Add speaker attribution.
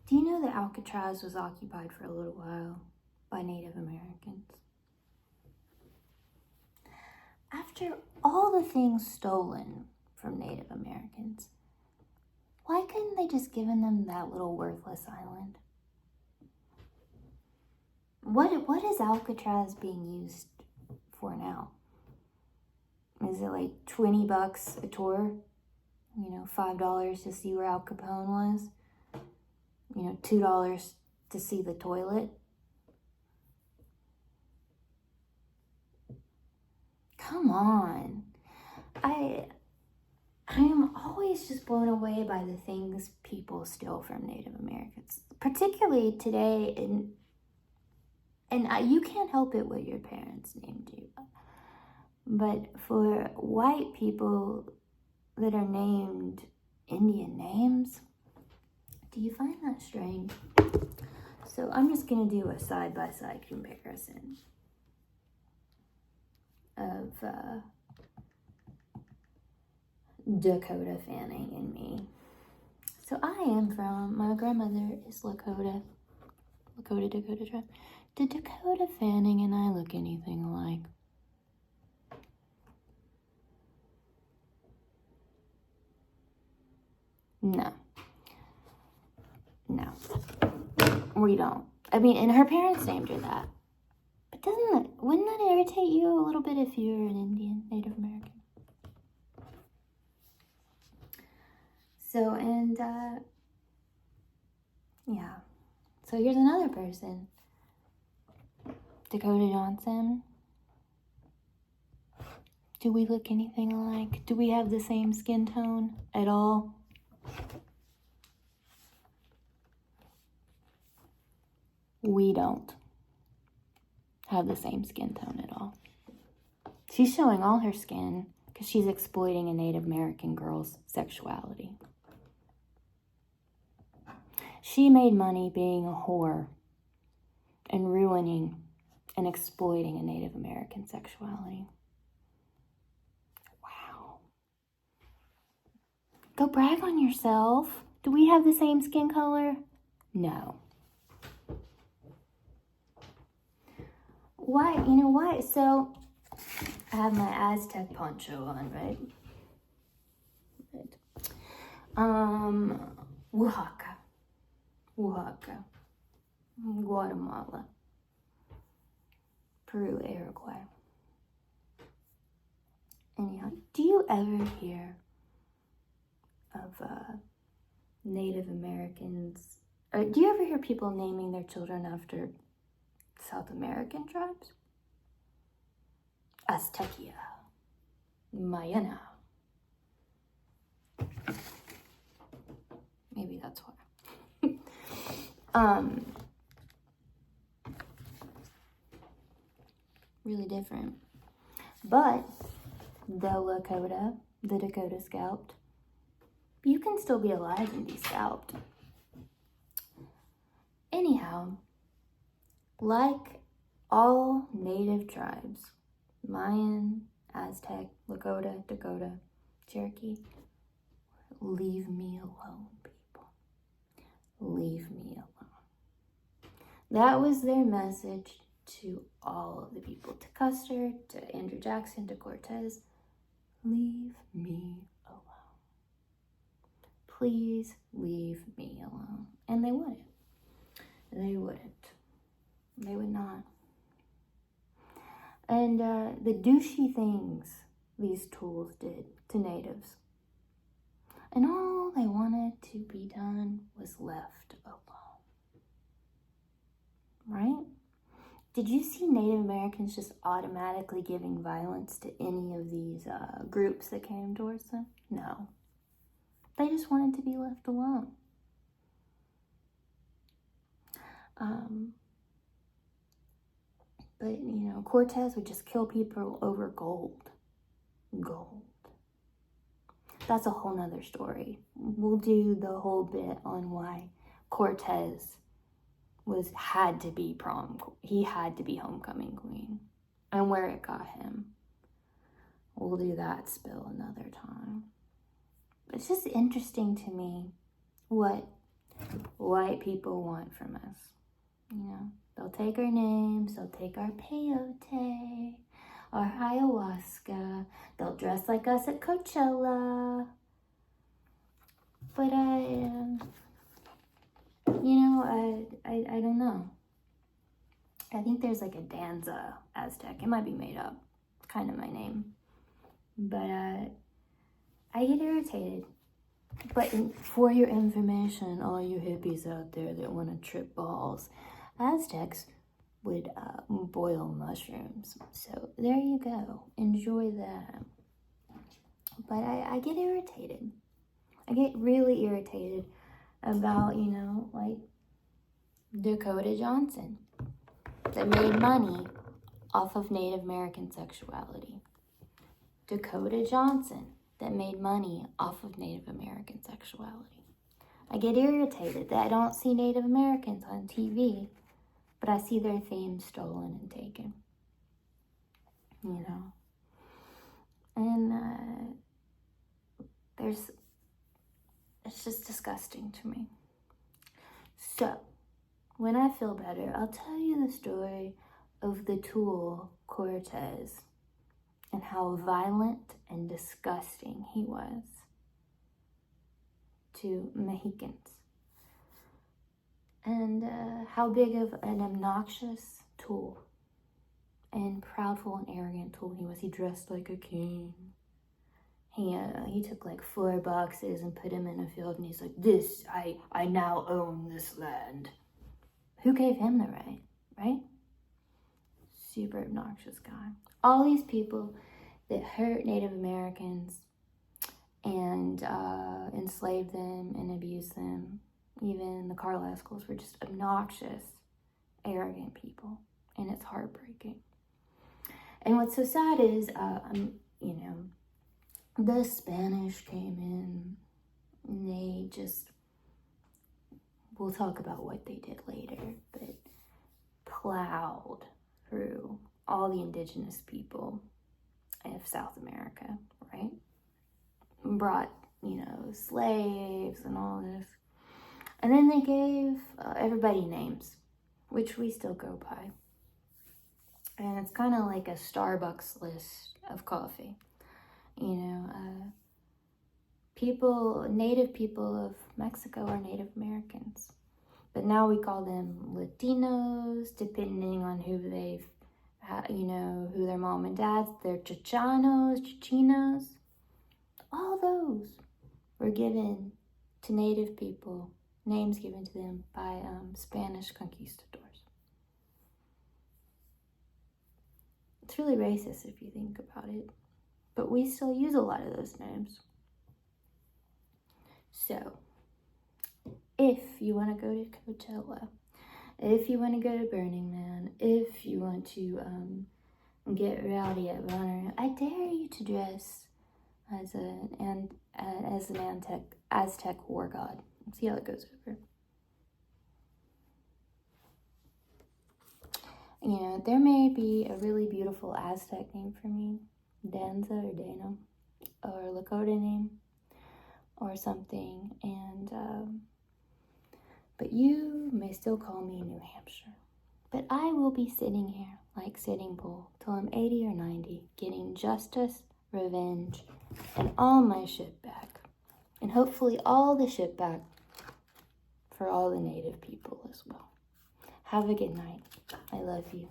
Speaker 1: Do you know that Alcatraz was occupied for a little while by Native Americans? After all the things stolen from Native Americans, why couldn't they just given them that little worthless island? What is Alcatraz being used for now? Is it like $20 a tour? $5 to see where Al Capone was? $2 to see the toilet? Come on. I am always just blown away by the things people steal from Native Americans, particularly today. And you can't help it what your parents named you. But for white people that are named Indian names, do you find that strange? So I'm just going to do a side-by-side comparison of Dakota Fanning and me. So my grandmother is Lakota Dakota tribe. Did Dakota Fanning and I look anything alike? No, we don't. I mean, and her parents named her that. But wouldn't that irritate you a little bit if you were an Indian, Native American? So, yeah. So here's another person. Dakota Johnson. Do we look anything alike? Do we have the same skin tone at all? We don't have the same skin tone at all. She's showing all her skin because she's exploiting a Native American girl's sexuality. She made money being a whore and ruining and exploiting a Native American sexuality. Wow. Go brag on yourself. Do we have the same skin color? No. Why? You know what? So, I have my Aztec poncho on, right? Oaxaca, Guatemala, Peru, Uruguay. Anyhow, do you ever hear of Native Americans? Or do you ever hear people naming their children after South American tribes? Aztecia, Mayana. Maybe that's why. Really different. But the Dakota scalped, you can still be alive and be scalped. Anyhow, like all native tribes, Mayan, Aztec, Lakota, Dakota, Cherokee, leave me alone, people. Leave me alone. That was their message to all of the people, to Custer, to Andrew Jackson, to Cortez. Leave me alone. Please leave me alone. And they wouldn't. They wouldn't. They would not. And the douchey things these tools did to natives. And all they wanted to be done was left alone. Right? Did you see Native Americans just automatically giving violence to any of these groups that came towards them? No. They just wanted to be left alone. But, Cortez would just kill people over gold. Gold. That's a whole nother story. We'll do the whole bit on why Cortez had to be he had to be homecoming queen, and where it got him. We'll do that spill another time. It's just interesting to me what white people want from us. You know, they'll take our names, they'll take our peyote, our ayahuasca, they'll dress like us at Coachella. But I don't know. I think there's like a danza Aztec. It might be made up. It's kind of my name. But I get irritated. But for your information, all you hippies out there that want to trip balls, Aztecs would boil mushrooms. So there you go. Enjoy that. But I get irritated. I get really irritated about, like Dakota Johnson that made money off of Native American sexuality. Dakota Johnson that made money off of Native American sexuality. I get irritated that I don't see Native Americans on TV, but I see their themes stolen and taken. And it's just disgusting to me. So, when I feel better, I'll tell you the story of the tool Cortez and how violent and disgusting he was to Mexicans. And how big of an obnoxious tool and proudful and arrogant tool he was. He dressed like a king. He took like 4 boxes and put them in a field, and he's like, I now own this land. Who gave him the right? Super obnoxious guy. All these people that hurt Native Americans and enslaved them and abused them, even the Carlisles, were just obnoxious, arrogant people, and it's heartbreaking. And what's so sad is, the Spanish came in, and they just, we'll talk about what they did later, but plowed through all the indigenous people of South America, right? Brought, slaves and all this. And then they gave everybody names, which we still go by. And it's kind of like a Starbucks list of coffee. Native people of Mexico are Native Americans. But now we call them Latinos, depending on who who their mom and dad's. They're Chichinos. All those were given to Native people, names given to them by Spanish conquistadors. It's really racist if you think about it, but we still use a lot of those names. So, if you want to go to Coachella, if you want to go to Burning Man, if you want to get rowdy at Bonner, I dare you to dress as an Aztec war god. See how it goes over. There may be a really beautiful Aztec name for me, Danza or Dana, or Lakota name, or something, but you may still call me New Hampshire. But I will be sitting here like Sitting Bull till I'm 80 or 90, getting justice, revenge, and all my shit back. And hopefully all the shit back for all the Native people as well. Have a good night. I love you.